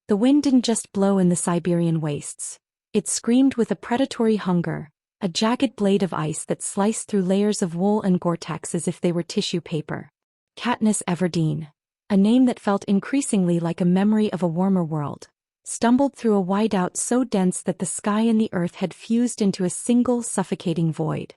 The wind didn't just blow in the Siberian wastes. It screamed with a predatory hunger, a jagged blade of ice that sliced through layers of wool and Gore-Tex as if they were tissue paper. Katniss Everdeen, a name that felt increasingly like a memory of a warmer world, stumbled through a whiteout so dense that the sky and the earth had fused into a single suffocating void.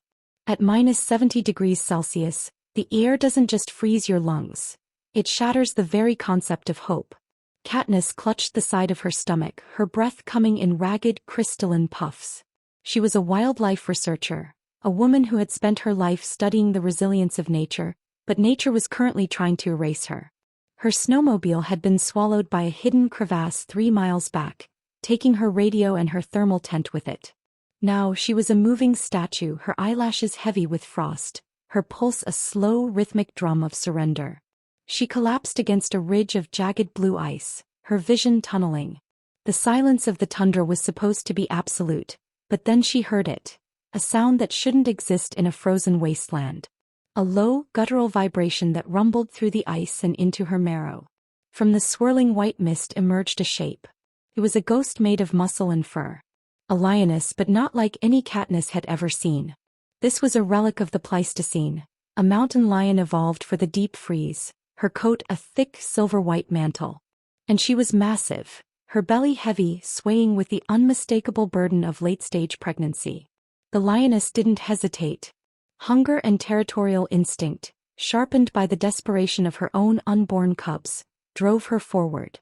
At -70 degrees Celsius, the air doesn't just freeze your lungs. It shatters the very concept of hope. Katniss clutched the side of her stomach, her breath coming in ragged, crystalline puffs. She was a wildlife researcher, a woman who had spent her life studying the resilience of nature, but nature was currently trying to erase her. Her snowmobile had been swallowed by a hidden crevasse 3 miles back, taking her radio and her thermal tent with it. Now she was a moving statue, her eyelashes heavy with frost, her pulse a slow, rhythmic drum of surrender. She collapsed against a ridge of jagged blue ice, her vision tunneling. The silence of the tundra was supposed to be absolute, but then she heard it, a sound that shouldn't exist in a frozen wasteland. A low, guttural vibration that rumbled through the ice and into her marrow. From the swirling white mist emerged a shape. It was a ghost made of muscle and fur. A lioness, but not like any Katniss had ever seen. This was a relic of the Pleistocene, a mountain lion evolved for the deep freeze, her coat a thick silver-white mantle. And she was massive, her belly heavy, swaying with the unmistakable burden of late-stage pregnancy. The lioness didn't hesitate. Hunger and territorial instinct, sharpened by the desperation of her own unborn cubs, drove her forward.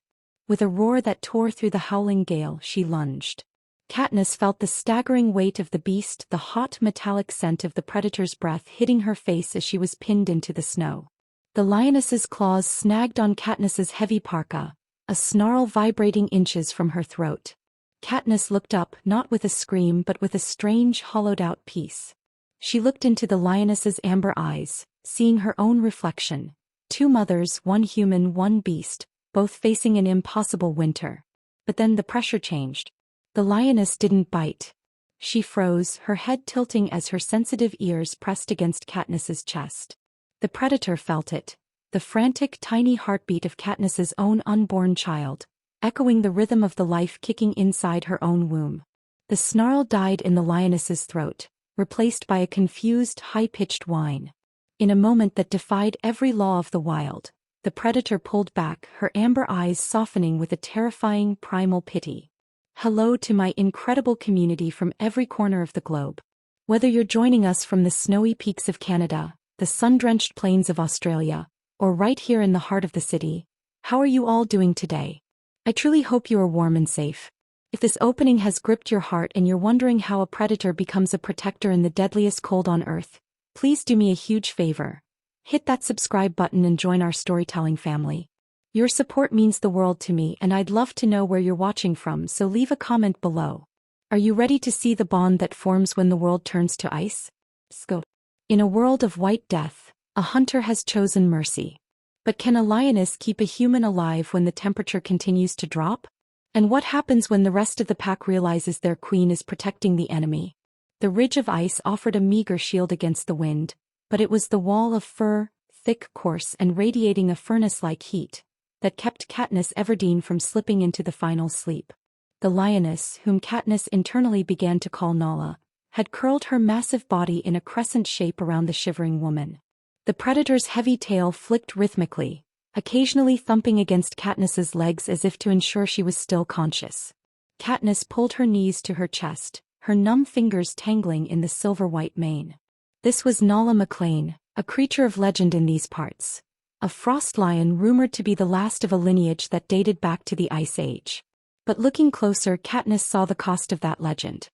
With a roar that tore through the howling gale, she lunged. Katniss felt the staggering weight of the beast, the hot metallic scent of the predator's breath hitting her face as she was pinned into the snow. The lioness's claws snagged on Katniss's heavy parka, a snarl vibrating inches from her throat. Katniss looked up, not with a scream but with a strange, hollowed-out peace. She looked into the lioness's amber eyes, seeing her own reflection. 2 mothers, 1 human, 1 beast, both facing an impossible winter. But then the pressure changed. The lioness didn't bite. She froze, her head tilting as her sensitive ears pressed against Katniss's chest. The predator felt it, the frantic, tiny heartbeat of Katniss's own unborn child, echoing the rhythm of the life kicking inside her own womb. The snarl died in the lioness's throat, replaced by a confused, high-pitched whine. In a moment that defied every law of the wild, the predator pulled back, her amber eyes softening with a terrifying, primal pity. Hello to my incredible community from every corner of the globe. Whether you're joining us from the snowy peaks of Canada, the sun-drenched plains of Australia, or right here in the heart of the city, how are you all doing today? I truly hope you are warm and safe. If this opening has gripped your heart and you're wondering how a predator becomes a protector in the deadliest cold on Earth, please do me a huge favor. Hit that subscribe button and join our storytelling family. Your support means the world to me and I'd love to know where you're watching from, so leave a comment below. Are you ready to see the bond that forms when the world turns to ice? Let's go. In a world of white death, a hunter has chosen mercy. But can a lioness keep a human alive when the temperature continues to drop? And what happens when the rest of the pack realizes their queen is protecting the enemy? The ridge of ice offered a meager shield against the wind, but it was the wall of fur, thick, coarse, and radiating a furnace-like heat, that kept Katniss Everdeen from slipping into the final sleep. The lioness, whom Katniss internally began to call Nala, had curled her massive body in a crescent shape around the shivering woman. The predator's heavy tail flicked rhythmically, occasionally thumping against Katniss's legs as if to ensure she was still conscious. Katniss pulled her knees to her chest, her numb fingers tangling in the silver-white mane. This was Nala McLean, a creature of legend in these parts. A frost lion rumored to be the last of a lineage that dated back to the Ice Age. But looking closer, Katniss saw the cost of that legend.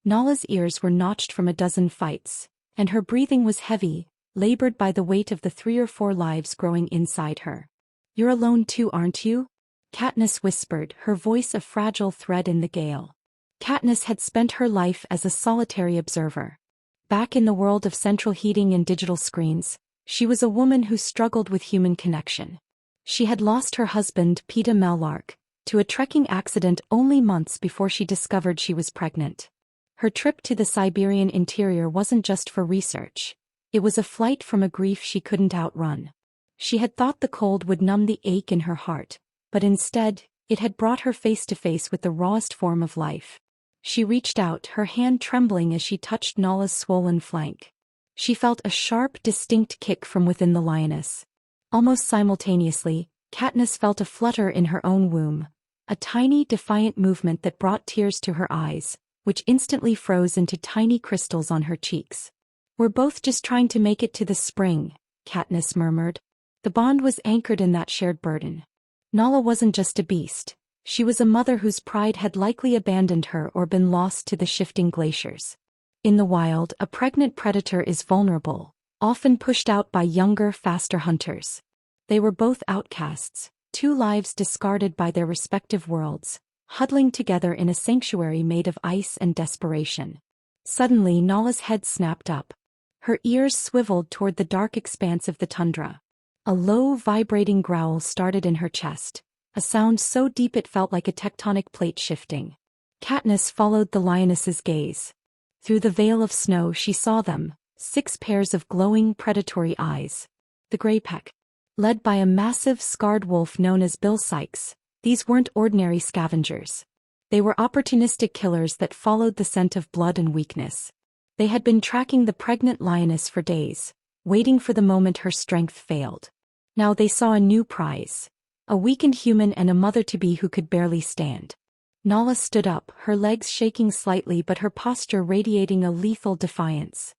Nala's ears were notched from a dozen fights, and her breathing was heavy, labored by the weight of the 3 or 4 lives growing inside her. "You're alone too, aren't you?" Katniss whispered, her voice a fragile thread in the gale. Katniss had spent her life as a solitary observer. Back in the world of central heating and digital screens, she was a woman who struggled with human connection. She had lost her husband, Peeta Mellark, to a trekking accident only months before she discovered she was pregnant. Her trip to the Siberian interior wasn't just for research. It was a flight from a grief she couldn't outrun. She had thought the cold would numb the ache in her heart, but instead, It had brought her face to face with the rawest form of life. She reached out, her hand trembling as she touched Nala's swollen flank. She felt a sharp, distinct kick from within the lioness. Almost simultaneously, Katniss felt a flutter in her own womb, a tiny, defiant movement that brought tears to her eyes, which instantly froze into tiny crystals on her cheeks. "We're both just trying to make it to the spring," Katniss murmured. The bond was anchored in that shared burden. Nala wasn't just a beast. She was a mother whose pride had likely abandoned her or been lost to the shifting glaciers. In the wild, a pregnant predator is vulnerable, often pushed out by younger, faster hunters. They were both outcasts, two lives discarded by their respective worlds, huddling together in a sanctuary made of ice and desperation. Suddenly Nala's head snapped up. Her ears swiveled toward the dark expanse of the tundra. A low, vibrating growl started in her chest, a sound so deep it felt like a tectonic plate shifting. Katniss followed the lioness's gaze. Through the veil of snow she saw them, 6 pairs of glowing, predatory eyes. The Grey Pack. Led by a massive, scarred wolf known as Bill Sikes, these weren't ordinary scavengers. They were opportunistic killers that followed the scent of blood and weakness. They had been tracking the pregnant lioness for days, waiting for the moment her strength failed. Now they saw a new prize. A weakened human and a mother-to-be who could barely stand. Nala stood up, her legs shaking slightly but her posture radiating a lethal defiance.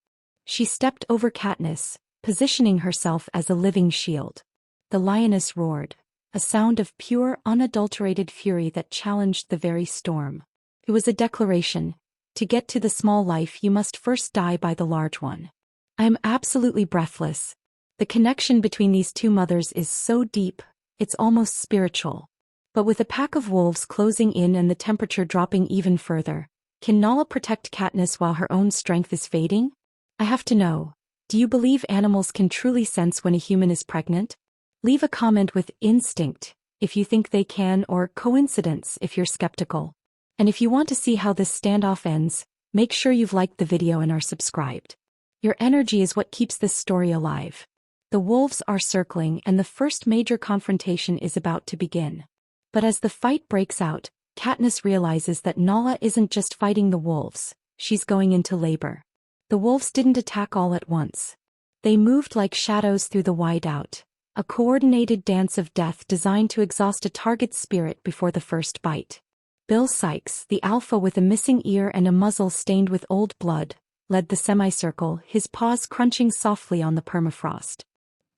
She stepped over Katniss, positioning herself as a living shield. The lioness roared, a sound of pure, unadulterated fury that challenged the very storm. It was a declaration: to get to the small life you must first die by the large one. I am absolutely breathless. The connection between these two mothers is so deep, it's almost spiritual. But with a pack of wolves closing in and the temperature dropping even further, can Nala protect Katniss while her own strength is fading? I have to know, do you believe animals can truly sense when a human is pregnant? Leave a comment with instinct if you think they can, or coincidence if you're skeptical. And if you want to see how this standoff ends, make sure you've liked the video and are subscribed. Your energy is what keeps this story alive. The wolves are circling and the first major confrontation is about to begin. But as the fight breaks out, Katniss realizes that Nala isn't just fighting the wolves, she's going into labor. The wolves didn't attack all at once. They moved like shadows through the whiteout, a coordinated dance of death designed to exhaust a target's spirit before the first bite. Bill Sikes, the alpha with a missing ear and a muzzle stained with old blood, led the semicircle, his paws crunching softly on the permafrost.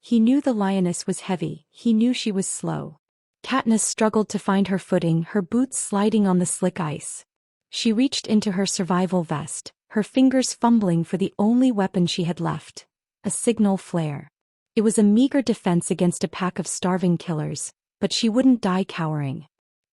He knew the lioness was heavy, he knew she was slow. Katniss struggled to find her footing, her boots sliding on the slick ice. She reached into her survival vest, her fingers fumbling for the only weapon she had left, a signal flare. It was a meager defense against a pack of starving killers, but she wouldn't die cowering.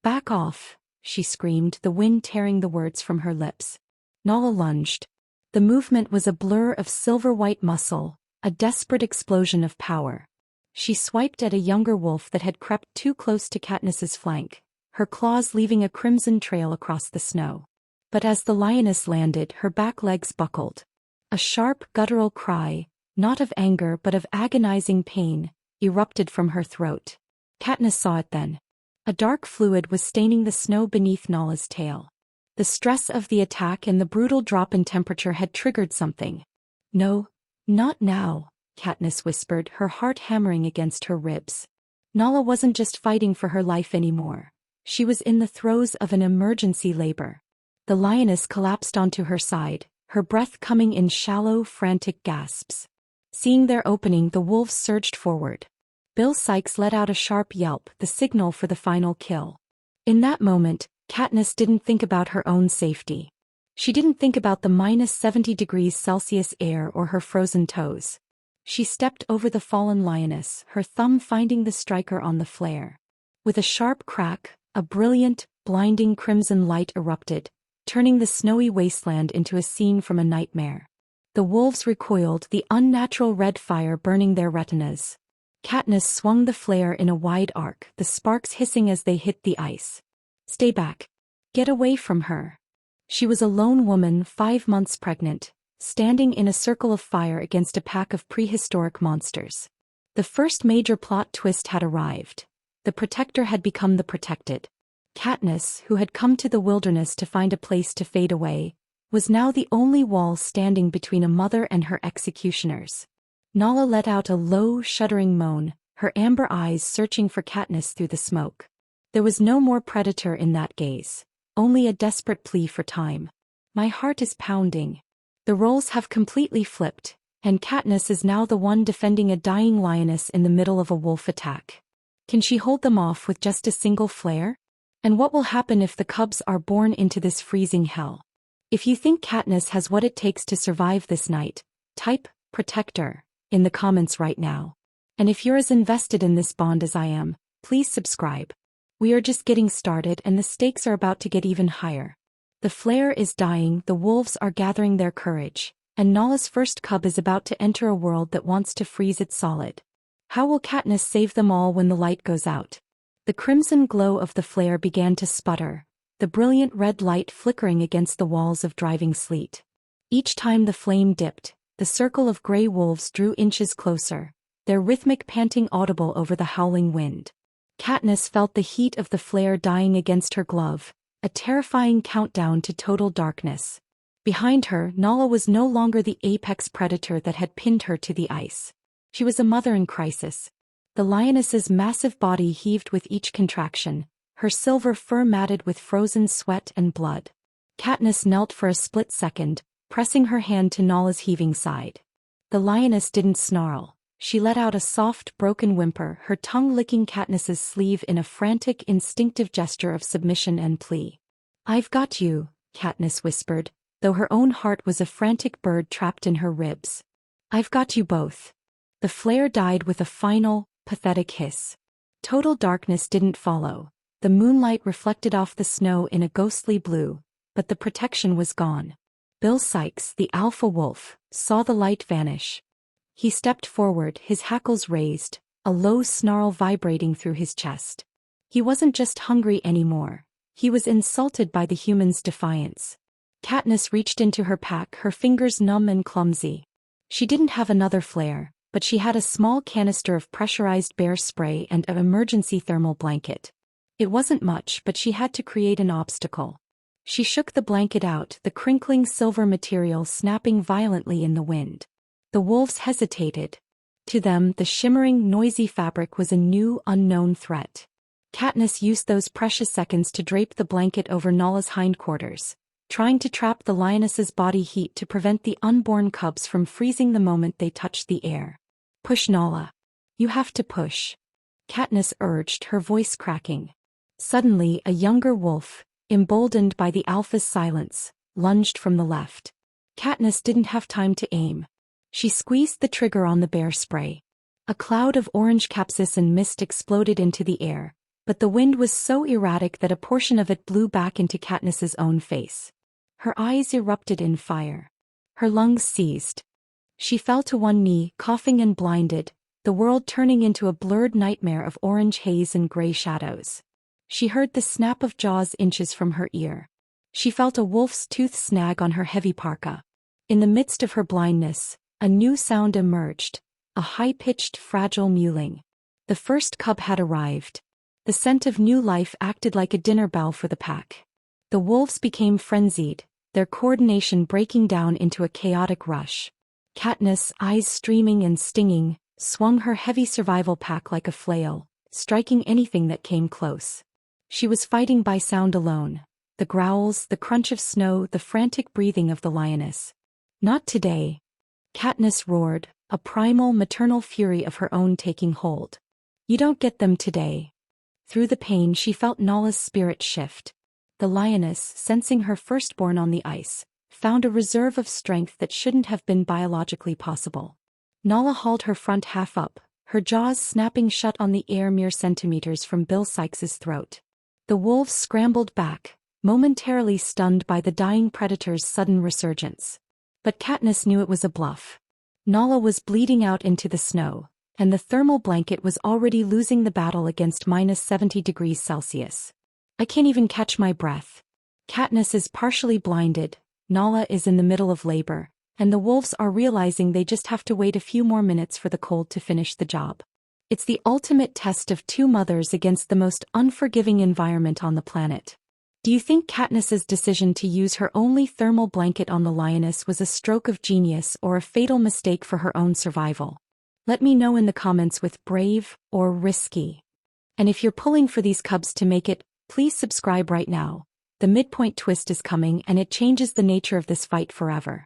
"Back off," she screamed, the wind tearing the words from her lips. Nala lunged. The movement was a blur of silver-white muscle, a desperate explosion of power. She swiped at a younger wolf that had crept too close to Katniss's flank, her claws leaving a crimson trail across the snow. But as the lioness landed, her back legs buckled. A sharp, guttural cry, not of anger but of agonizing pain, erupted from her throat. Katniss saw it then. A dark fluid was staining the snow beneath Nala's tail. The stress of the attack and the brutal drop in temperature had triggered something. "No, not now," Katniss whispered, her heart hammering against her ribs. Nala wasn't just fighting for her life anymore. She was in the throes of an emergency labor. The lioness collapsed onto her side, her breath coming in shallow, frantic gasps. Seeing their opening, the wolves surged forward. Bill Sikes let out a sharp yelp, the signal for the final kill. In that moment, Katniss didn't think about her own safety. She didn't think about the -70°C air or her frozen toes. She stepped over the fallen lioness, her thumb finding the striker on the flare. With a sharp crack, a brilliant, blinding crimson light erupted, turning the snowy wasteland into a scene from a nightmare. The wolves recoiled, the unnatural red fire burning their retinas. Katniss swung the flare in a wide arc, the sparks hissing as they hit the ice. "Stay back. Get away from her." She was a lone woman, 5 months pregnant, standing in a circle of fire against a pack of prehistoric monsters. The first major plot twist had arrived. The protector had become the protected. Katniss, who had come to the wilderness to find a place to fade away, was now the only wall standing between a mother and her executioners. Nala let out a low, shuddering moan, her amber eyes searching for Katniss through the smoke. There was no more predator in that gaze, only a desperate plea for time. My heart is pounding. The roles have completely flipped, and Katniss is now the one defending a dying lioness in the middle of a wolf attack. Can she hold them off with just a single flare? And what will happen if the cubs are born into this freezing hell? If you think Katniss has what it takes to survive this night, type "protector" in the comments right now. And if you're as invested in this bond as I am, please subscribe. We are just getting started and the stakes are about to get even higher. The flare is dying, the wolves are gathering their courage, and Nala's first cub is about to enter a world that wants to freeze it solid. How will Katniss save them all when the light goes out? The crimson glow of the flare began to sputter, the brilliant red light flickering against the walls of driving sleet. Each time the flame dipped, the circle of gray wolves drew inches closer, their rhythmic panting audible over the howling wind. Katniss felt the heat of the flare dying against her glove, a terrifying countdown to total darkness. Behind her, Nala was no longer the apex predator that had pinned her to the ice. She was a mother in crisis. The lioness's massive body heaved with each contraction, her silver fur matted with frozen sweat and blood. Katniss knelt for a split second, pressing her hand to Nala's heaving side. The lioness didn't snarl. She let out a soft, broken whimper, her tongue licking Katniss's sleeve in a frantic, instinctive gesture of submission and plea. "I've got you," Katniss whispered, though her own heart was a frantic bird trapped in her ribs. "I've got you both." The flare died with a final, pathetic hiss. Total darkness didn't follow. The moonlight reflected off the snow in a ghostly blue, but the protection was gone. Bill Sikes, the alpha wolf, saw the light vanish. He stepped forward, his hackles raised, a low snarl vibrating through his chest. He wasn't just hungry anymore. He was insulted by the humans' defiance. Katniss reached into her pack, her fingers numb and clumsy. She didn't have another flare, but she had a small canister of pressurized bear spray and an emergency thermal blanket. It wasn't much, but she had to create an obstacle. She shook the blanket out, the crinkling silver material snapping violently in the wind. The wolves hesitated. To them, the shimmering, noisy fabric was a new, unknown threat. Katniss used those precious seconds to drape the blanket over Nala's hindquarters, trying to trap the lioness's body heat to prevent the unborn cubs from freezing the moment they touched the air. "Push, Nala. You have to push," Katniss urged, her voice cracking. Suddenly, a younger wolf, emboldened by the alpha's silence, lunged from the left. Katniss didn't have time to aim. She squeezed the trigger on the bear spray. A cloud of orange capsaicin mist exploded into the air, but the wind was so erratic that a portion of it blew back into Katniss's own face. Her eyes erupted in fire. Her lungs seized. She fell to one knee, coughing and blinded, the world turning into a blurred nightmare of orange haze and gray shadows. She heard the snap of jaws inches from her ear. She felt a wolf's tooth snag on her heavy parka. In the midst of her blindness, a new sound emerged, a high-pitched, fragile mewling. The first cub had arrived. The scent of new life acted like a dinner bell for the pack. The wolves became frenzied, their coordination breaking down into a chaotic rush. Katniss, eyes streaming and stinging, swung her heavy survival pack like a flail, striking anything that came close. She was fighting by sound alone. The growls, the crunch of snow, the frantic breathing of the lioness. "Not today," Katniss roared, a primal, maternal fury of her own taking hold. "You don't get them today." Through the pain she felt Nala's spirit shift. The lioness, sensing her firstborn on the ice, found a reserve of strength that shouldn't have been biologically possible. Nala hauled her front half up, her jaws snapping shut on the air mere centimeters from Bill Sikes's throat. The wolves scrambled back, momentarily stunned by the dying predator's sudden resurgence. But Katniss knew it was a bluff. Nala was bleeding out into the snow, and the thermal blanket was already losing the battle against -70 degrees Celsius. "I can't even catch my breath." Katniss is partially blinded, Nala is in the middle of labor, and the wolves are realizing they just have to wait a few more minutes for the cold to finish the job. It's the ultimate test of two mothers against the most unforgiving environment on the planet. Do you think Katniss's decision to use her only thermal blanket on the lioness was a stroke of genius or a fatal mistake for her own survival? Let me know in the comments with brave or risky. And if you're pulling for these cubs to make it, please subscribe right now. The midpoint twist is coming and it changes the nature of this fight forever.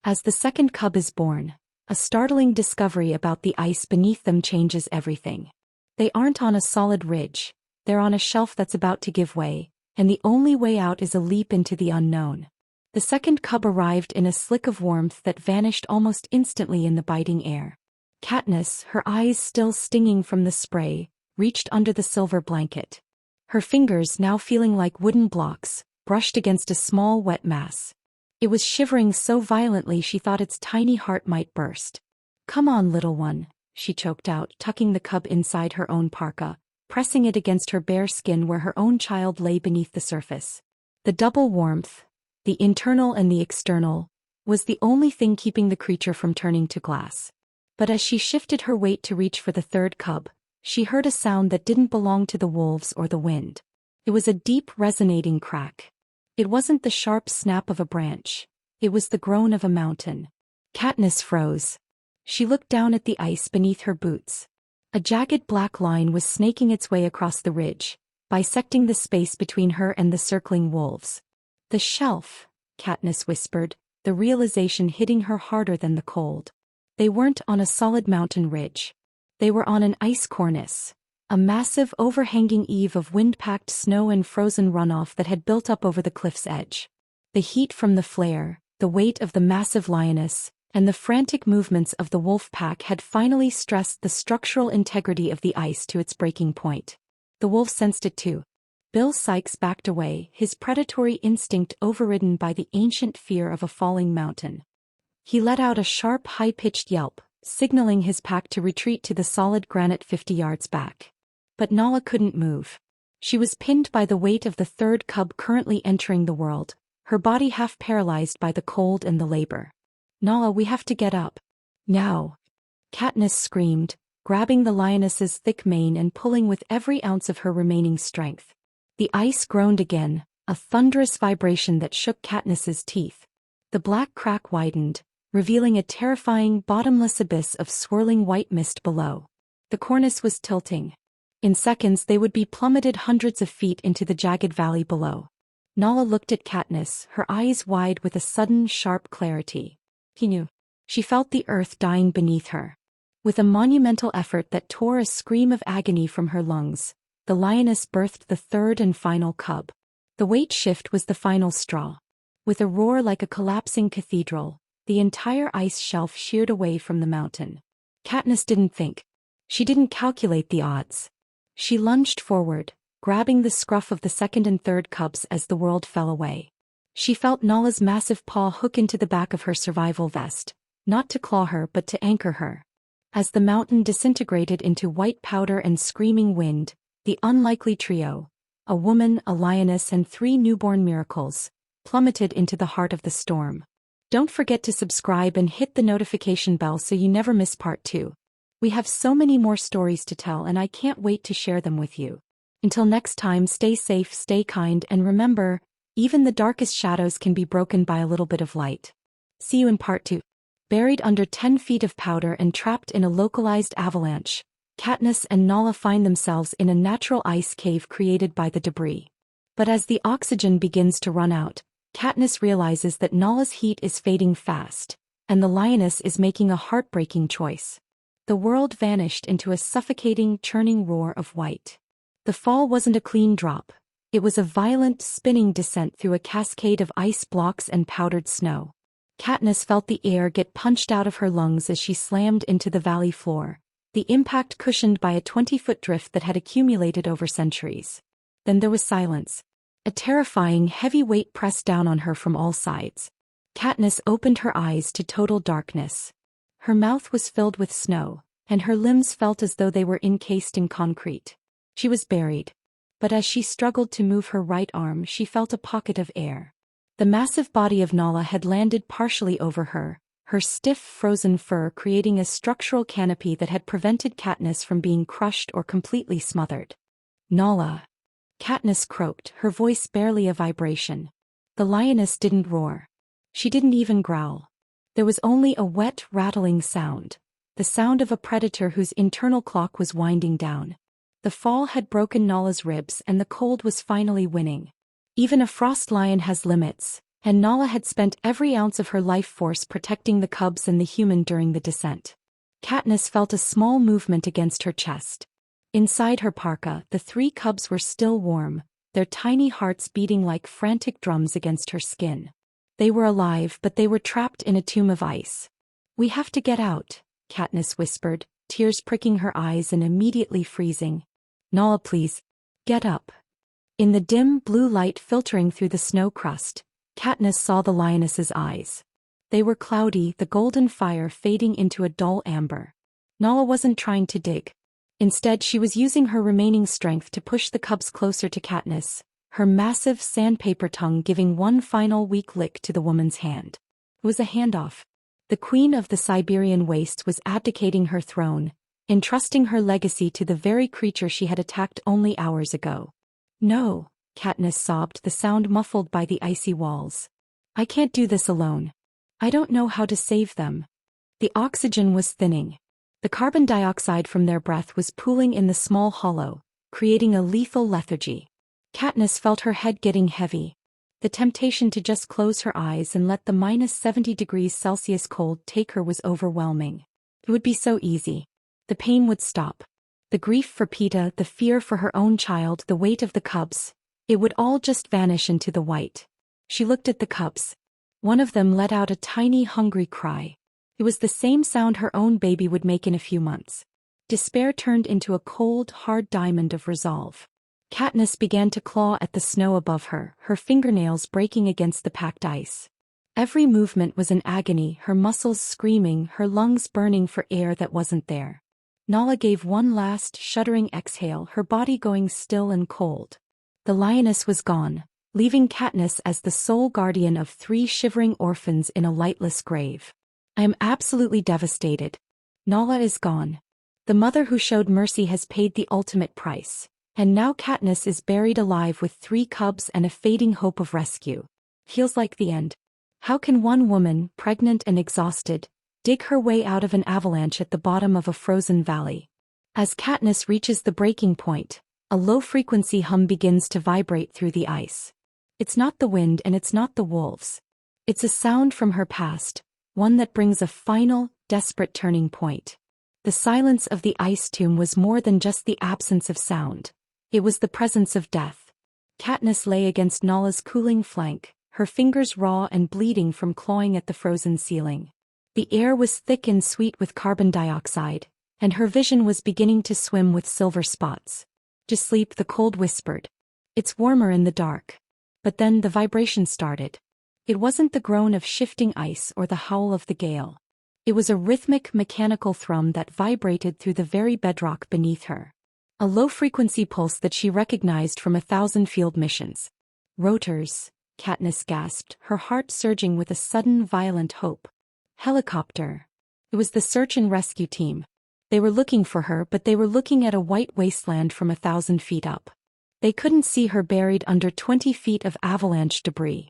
As the second cub is born, a startling discovery about the ice beneath them changes everything. They aren't on a solid ridge, they're on a shelf that's about to give way, and the only way out is a leap into the unknown. The second cub arrived in a slick of warmth that vanished almost instantly in the biting air. Katniss, her eyes still stinging from the spray, reached under the silver blanket. Her fingers, now feeling like wooden blocks, brushed against a small wet mass. It was shivering so violently she thought its tiny heart might burst. "Come on, little one," she choked out, tucking the cub inside her own parka, pressing it against her bare skin where her own child lay beneath the surface. The double warmth, the internal and the external, was the only thing keeping the creature from turning to glass. But as she shifted her weight to reach for the third cub, she heard a sound that didn't belong to the wolves or the wind. It was a deep, resonating crack. It wasn't the sharp snap of a branch. It was the groan of a mountain. Katniss froze. She looked down at the ice beneath her boots. A jagged black line was snaking its way across the ridge, bisecting the space between her and the circling wolves. "The shelf," Katniss whispered, the realization hitting her harder than the cold. They weren't on a solid mountain ridge. They were on an ice cornice, a massive overhanging eave of wind-packed snow and frozen runoff that had built up over the cliff's edge. The heat from the flare, the weight of the massive lioness, and the frantic movements of the wolf pack had finally stressed the structural integrity of the ice to its breaking point. The wolf sensed it too. Bill Sikes backed away, his predatory instinct overridden by the ancient fear of a falling mountain. He let out a sharp, high-pitched yelp, signaling his pack to retreat to the solid granite 50 yards back. But Nala couldn't move. She was pinned by the weight of the third cub currently entering the world, her body half paralyzed by the cold and the labor. "Nala, we have to get up. Now!" Katniss screamed, grabbing the lioness's thick mane and pulling with every ounce of her remaining strength. The ice groaned again, a thunderous vibration that shook Katniss's teeth. The black crack widened, revealing a terrifying, bottomless abyss of swirling white mist below. The cornice was tilting. In seconds they would be plummeted hundreds of feet into the jagged valley below. Nala looked at Katniss, her eyes wide with a sudden, sharp clarity. He knew. She felt the earth dying beneath her. With a monumental effort that tore a scream of agony from her lungs, the lioness birthed the third and final cub. The weight shift was the final straw. With a roar like a collapsing cathedral, the entire ice shelf sheared away from the mountain. Katniss didn't think. She didn't calculate the odds. She lunged forward, grabbing the scruff of the second and third cubs as the world fell away. She felt Nala's massive paw hook into the back of her survival vest, not to claw her but to anchor her. As the mountain disintegrated into white powder and screaming wind, the unlikely trio, a woman, a lioness and 3 newborn miracles, plummeted into the heart of the storm. Don't forget to subscribe and hit the notification bell so you never miss part 2. We have so many more stories to tell and I can't wait to share them with you. Until next time, stay safe, stay kind, and remember, even the darkest shadows can be broken by a little bit of light. See you in part 2. Buried under 10 feet of powder and trapped in a localized avalanche, Katniss and Nala find themselves in a natural ice cave created by the debris. But as the oxygen begins to run out, Katniss realizes that Nala's heat is fading fast, and the lioness is making a heartbreaking choice. The world vanished into a suffocating, churning roar of white. The fall wasn't a clean drop. It was a violent, spinning descent through a cascade of ice blocks and powdered snow. Katniss felt the air get punched out of her lungs as she slammed into the valley floor, the impact cushioned by a 20-foot drift that had accumulated over centuries. Then there was silence. A terrifying, heavy weight pressed down on her from all sides. Katniss opened her eyes to total darkness. Her mouth was filled with snow, and her limbs felt as though they were encased in concrete. She was buried. But as she struggled to move her right arm, she felt a pocket of air. The massive body of Nala had landed partially over her her stiff frozen fur creating a structural canopy that had prevented Katniss from being crushed or completely smothered. "Nala." Katniss croaked, her voice barely a vibration. The lioness didn't roar. She didn't even growl. There was only a wet, rattling sound. The sound of a predator whose internal clock was winding down. The fall had broken Nala's ribs and the cold was finally winning. Even a frost lion has limits, and Nala had spent every ounce of her life force protecting the cubs and the human during the descent. Katniss felt a small movement against her chest. Inside her parka, the 3 cubs were still warm, their tiny hearts beating like frantic drums against her skin. They were alive, but they were trapped in a tomb of ice. "We have to get out," Katniss whispered, tears pricking her eyes and immediately freezing. "Nala, please, get up." In the dim blue light filtering through the snow crust, Katniss saw the lioness's eyes. They were cloudy, the golden fire fading into a dull amber. Nala wasn't trying to dig. Instead, she was using her remaining strength to push the cubs closer to Katniss, her massive sandpaper tongue giving one final weak lick to the woman's hand. It was a handoff. The queen of the Siberian wastes was abdicating her throne, entrusting her legacy to the very creature she had attacked only hours ago. "No," Katniss sobbed, the sound muffled by the icy walls. "I can't do this alone. I don't know how to save them." The oxygen was thinning. The carbon dioxide from their breath was pooling in the small hollow, creating a lethal lethargy. Katniss felt her head getting heavy. The temptation to just close her eyes and let the -70°C cold take her was overwhelming. It would be so easy. The pain would stop. The grief for Peeta, the fear for her own child, the weight of the cubs. It would all just vanish into the white. She looked at the cubs. One of them let out a tiny hungry cry. It was the same sound her own baby would make in a few months. Despair turned into a cold, hard diamond of resolve. Katniss began to claw at the snow above her, her fingernails breaking against the packed ice. Every movement was an agony, her muscles screaming, her lungs burning for air that wasn't there. Nala gave one last, shuddering exhale, her body going still and cold. The lioness was gone, leaving Katniss as the sole guardian of 3 shivering orphans in a lightless grave. "I am absolutely devastated. Nala is gone. The mother who showed mercy has paid the ultimate price. And now Katniss is buried alive with 3 cubs and a fading hope of rescue. Feels like the end. How can one woman, pregnant and exhausted, dig her way out of an avalanche at the bottom of a frozen valley?" As Katniss reaches the breaking point, a low-frequency hum begins to vibrate through the ice. It's not the wind and it's not the wolves. It's a sound from her past, one that brings a final, desperate turning point. The silence of the ice tomb was more than just the absence of sound. It was the presence of death. Katniss lay against Nala's cooling flank, her fingers raw and bleeding from clawing at the frozen ceiling. The air was thick and sweet with carbon dioxide, and her vision was beginning to swim with silver spots. "Just sleep," the cold whispered. "It's warmer in the dark." But then the vibration started. It wasn't the groan of shifting ice or the howl of the gale. It was a rhythmic, mechanical thrum that vibrated through the very bedrock beneath her. A low-frequency pulse that she recognized from 1,000 field missions. "Rotors," Katniss gasped, her heart surging with a sudden, violent hope. "Helicopter." It was the search and rescue team. They were looking for her, but they were looking at a white wasteland from 1,000 feet up. They couldn't see her buried under 20 feet of avalanche debris.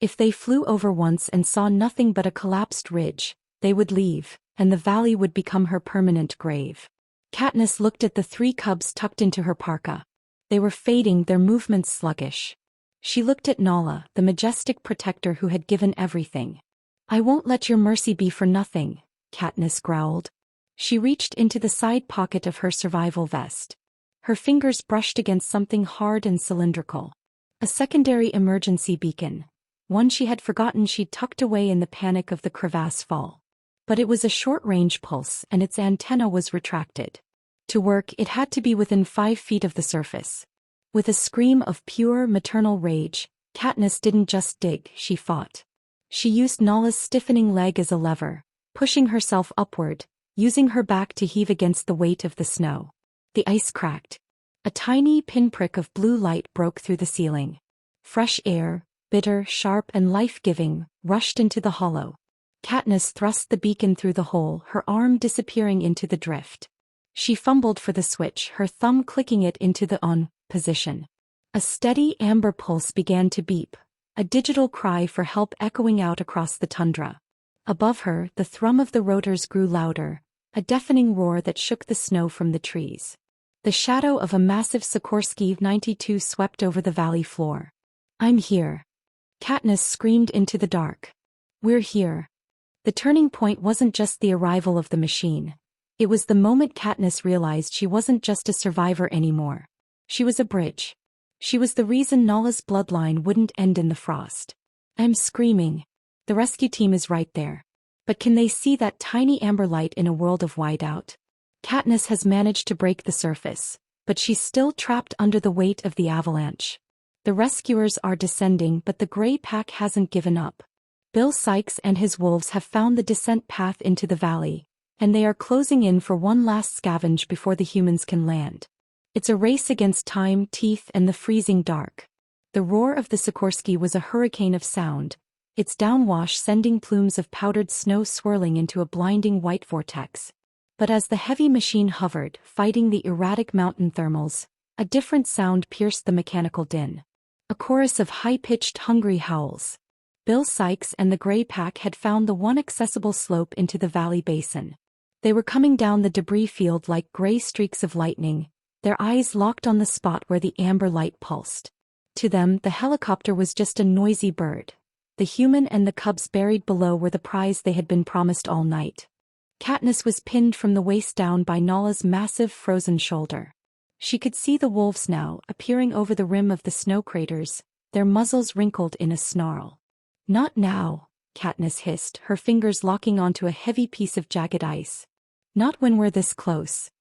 If they flew over once and saw nothing but a collapsed ridge, they would leave, and the valley would become her permanent grave. Katniss looked at the 3 cubs tucked into her parka. They were fading, their movements sluggish. She looked at Nala, the majestic protector who had given everything. "I won't let your mercy be for nothing," Katniss growled. She reached into the side pocket of her survival vest. Her fingers brushed against something hard and cylindrical. A secondary emergency beacon. One she had forgotten she'd tucked away in the panic of the crevasse fall. But it was a short-range pulse, and its antenna was retracted. To work, it had to be within 5 feet of the surface. With a scream of pure maternal rage, Katniss didn't just dig, she fought. She used Nala's stiffening leg as a lever, pushing herself upward, using her back to heave against the weight of the snow. The ice cracked. A tiny pinprick of blue light broke through the ceiling. Fresh air, bitter, sharp and life-giving, rushed into the hollow. Katniss thrust the beacon through the hole, her arm disappearing into the drift. She fumbled for the switch, her thumb clicking it into the on position. A steady amber pulse began to beep, a digital cry for help echoing out across the tundra. Above her, the thrum of the rotors grew louder, a deafening roar that shook the snow from the trees. The shadow of a massive Sikorsky 92 swept over the valley floor. "I'm here." Katniss screamed into the dark. "We're here." The turning point wasn't just the arrival of the machine. It was the moment Katniss realized she wasn't just a survivor anymore. She was a bridge. She was the reason Nala's bloodline wouldn't end in the frost. "I'm screaming. The rescue team is right there. But can they see that tiny amber light in a world of whiteout?" Katniss has managed to break the surface, but she's still trapped under the weight of the avalanche. The rescuers are descending, but the Grey Pack hasn't given up. Bill Sikes and his wolves have found the descent path into the valley, and they are closing in for one last scavenge before the humans can land. It's a race against time, teeth, and the freezing dark. The roar of the Sikorsky was a hurricane of sound, its downwash sending plumes of powdered snow swirling into a blinding white vortex. But as the heavy machine hovered, fighting the erratic mountain thermals, a different sound pierced the mechanical din. A chorus of high-pitched, hungry howls. Bill Sikes and the Grey Pack had found the one accessible slope into the valley basin. They were coming down the debris field like gray streaks of lightning, their eyes locked on the spot where the amber light pulsed. To them, the helicopter was just a noisy bird. The human and the cubs buried below were the prize they had been promised all night. Katniss was pinned from the waist down by Nala's massive frozen shoulder. She could see the wolves now, appearing over the rim of the snow craters, their muzzles wrinkled in a snarl. "Not now," Katniss hissed, her fingers locking onto a heavy piece of jagged ice. "Not when we're this close."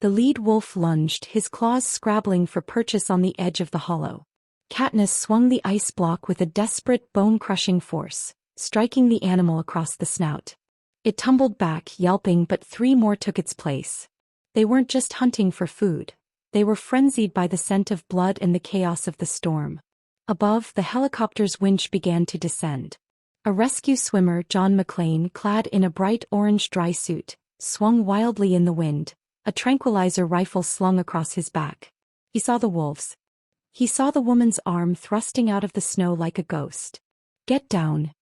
The lead wolf lunged, his claws scrabbling for purchase on the edge of the hollow. Katniss swung the ice block with a desperate, bone-crushing force, striking the animal across the snout. It tumbled back, yelping, but three more took its place. They weren't just hunting for food. They were frenzied by the scent of blood and the chaos of the storm. Above, the helicopter's winch began to descend. A rescue swimmer, John McClane, clad in a bright orange dry suit, swung wildly in the wind, a tranquilizer rifle slung across his back. He saw the wolves. He saw the woman's arm thrusting out of the snow like a ghost. "Get down."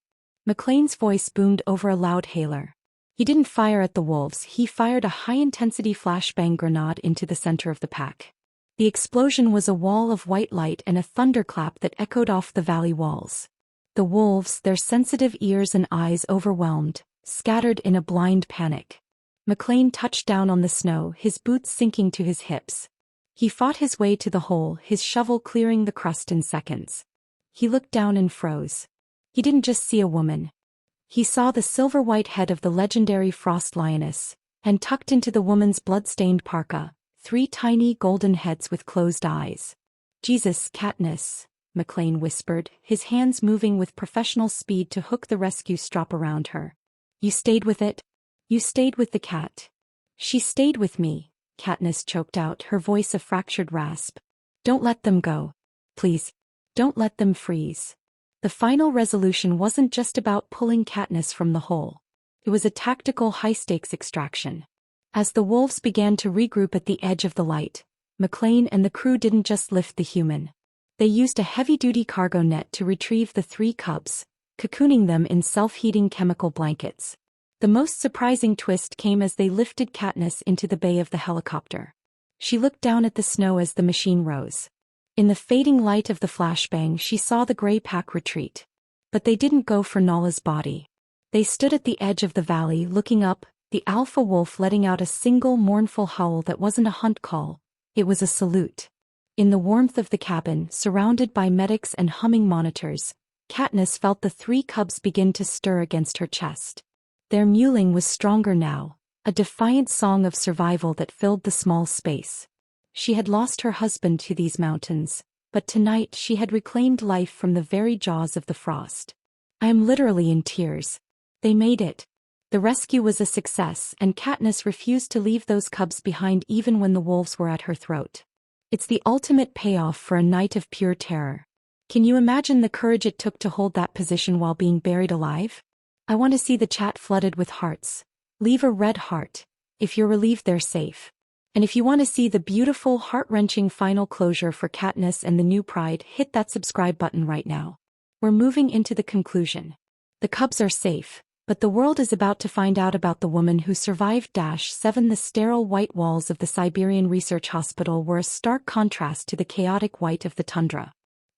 McClane's voice boomed over a loud hailer. He didn't fire at the wolves, he fired a high-intensity flashbang grenade into the center of the pack. The explosion was a wall of white light and a thunderclap that echoed off the valley walls. The wolves, their sensitive ears and eyes overwhelmed, scattered in a blind panic. McClane touched down on the snow, his boots sinking to his hips. He fought his way to the hole, his shovel clearing the crust in seconds. He looked down and froze. He didn't just see a woman. He saw the silver-white head of the legendary Frost Lioness, and tucked into the woman's blood-stained parka, three tiny golden heads with closed eyes. "Jesus, Katniss," McClane whispered, his hands moving with professional speed to hook the rescue strap around her. "You stayed with it? You stayed with the cat." "She stayed with me," Katniss choked out, her voice a fractured rasp. "Don't let them go. Please. Don't let them freeze." The final resolution wasn't just about pulling Katniss from the hole. It was a tactical high-stakes extraction. As the wolves began to regroup at the edge of the light, McClane and the crew didn't just lift the human. They used a heavy-duty cargo net to retrieve the three cubs, cocooning them in self-heating chemical blankets. The most surprising twist came as they lifted Katniss into the bay of the helicopter. She looked down at the snow as the machine rose. In the fading light of the flashbang, she saw the Grey Pack retreat. But they didn't go for Nala's body. They stood at the edge of the valley, looking up, the alpha wolf letting out a single mournful howl that wasn't a hunt call, it was a salute. In the warmth of the cabin, surrounded by medics and humming monitors, Katniss felt the three cubs begin to stir against her chest. Their mewling was stronger now, a defiant song of survival that filled the small space. She had lost her husband to these mountains, but tonight she had reclaimed life from the very jaws of the frost. "I am literally in tears. They made it." The rescue was a success, and Katniss refused to leave those cubs behind even when the wolves were at her throat. It's the ultimate payoff for a night of pure terror. Can you imagine the courage it took to hold that position while being buried alive? I want to see the chat flooded with hearts. Leave a red heart if you're relieved they're safe. And if you want to see the beautiful, heart-wrenching final closure for Katniss and the new pride, hit that subscribe button right now. We're moving into the conclusion. The cubs are safe, but the world is about to find out about the woman who survived. 7 The sterile white walls of the Siberian Research Hospital were a stark contrast to the chaotic white of the tundra.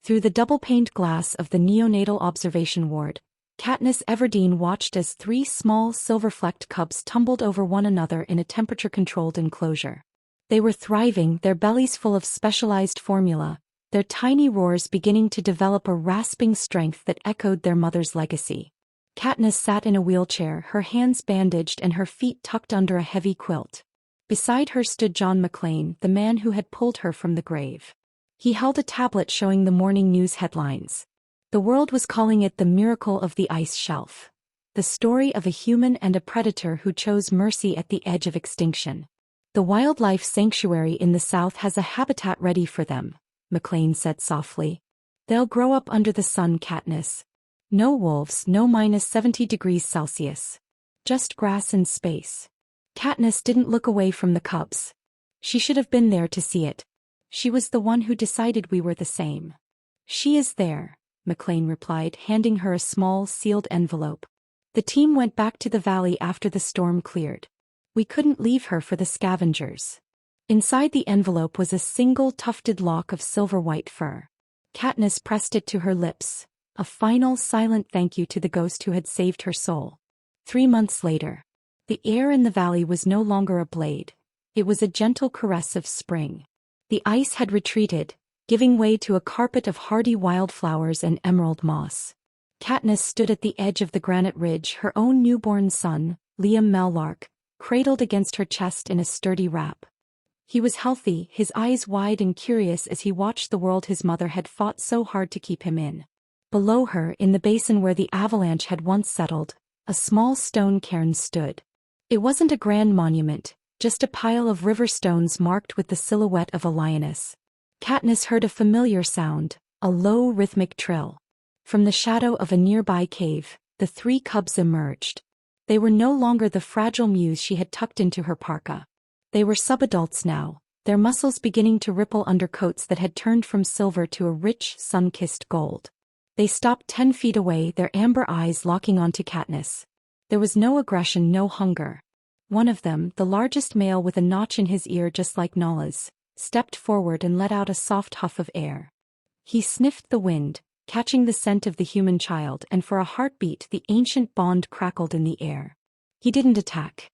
Through the double-paned glass of the neonatal observation ward, Katniss Everdeen watched as 3 small silver-flecked cubs tumbled over one another in a temperature-controlled enclosure. They were thriving, their bellies full of specialized formula, their tiny roars beginning to develop a rasping strength that echoed their mother's legacy. Katniss sat in a wheelchair, her hands bandaged and her feet tucked under a heavy quilt. Beside her stood John McClane, the man who had pulled her from the grave. He held a tablet showing the morning news headlines. The world was calling it the miracle of the ice shelf. The story of a human and a predator who chose mercy at the edge of extinction. The wildlife sanctuary in the south has a habitat ready for them, McClane said softly. They'll grow up under the sun, Katniss. No wolves, no -70 degrees Celsius. Just grass and space. Katniss didn't look away from the cubs. She should have been there to see it. She was the one who decided we were the same. She is there, McClane replied, handing her a small, sealed envelope. The team went back to the valley after the storm cleared. We couldn't leave her for the scavengers. Inside the envelope was a single tufted lock of silver-white fur. Katniss pressed it to her lips, a final silent thank you to the ghost who had saved her soul. 3 months later, the air in the valley was no longer a blade. It was a gentle caress of spring. The ice had retreated, giving way to a carpet of hardy wildflowers and emerald moss. Katniss stood at the edge of the granite ridge, her own newborn son, Liam Mellark, cradled against her chest in a sturdy wrap. He was healthy, his eyes wide and curious as he watched the world his mother had fought so hard to keep him in. Below her, in the basin where the avalanche had once settled, a small stone cairn stood. It wasn't a grand monument, just a pile of river stones marked with the silhouette of a lioness. Katniss heard a familiar sound, a low rhythmic trill. From the shadow of a nearby cave, the 3 cubs emerged. They were no longer the fragile mews she had tucked into her parka. They were subadults now, their muscles beginning to ripple under coats that had turned from silver to a rich, sun-kissed gold. They stopped 10 feet away, their amber eyes locking onto Katniss. There was no aggression, no hunger. One of them, the largest male with a notch in his ear just like Nala's, stepped forward and let out a soft huff of air. He sniffed the wind, catching the scent of the human child, and for a heartbeat the ancient bond crackled in the air. He didn't attack.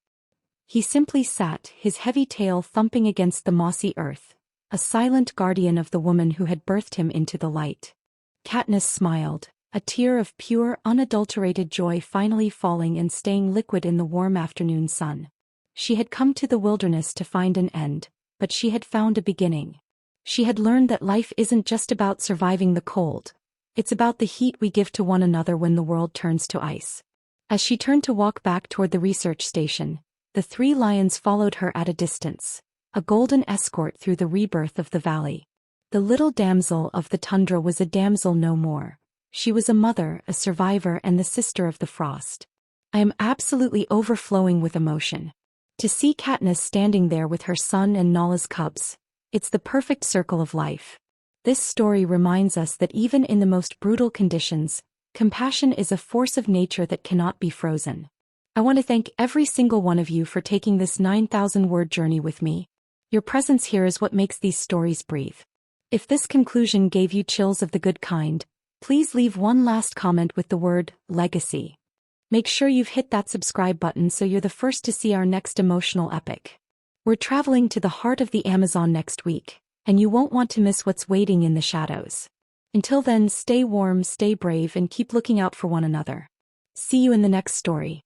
He simply sat, his heavy tail thumping against the mossy earth, a silent guardian of the woman who had birthed him into the light. Katniss smiled, a tear of pure, unadulterated joy finally falling and staying liquid in the warm afternoon sun. She had come to the wilderness to find an end, but she had found a beginning. She had learned that life isn't just about surviving the cold. It's about the heat we give to one another when the world turns to ice. As she turned to walk back toward the research station, the 3 lions followed her at a distance, a golden escort through the rebirth of the valley. The little damsel of the tundra was a damsel no more. She was a mother, a survivor, and the sister of the frost. I am absolutely overflowing with emotion. To see Katniss standing there with her son and Nala's cubs, it's the perfect circle of life. This story reminds us that even in the most brutal conditions, compassion is a force of nature that cannot be frozen. I want to thank every single one of you for taking this 9,000-word journey with me. Your presence here is what makes these stories breathe. If this conclusion gave you chills of the good kind, please leave one last comment with the word legacy. Make sure you've hit that subscribe button so you're the first to see our next emotional epic. We're traveling to the heart of the Amazon next week, and you won't want to miss what's waiting in the shadows. Until then, stay warm, stay brave, and keep looking out for one another. See you in the next story.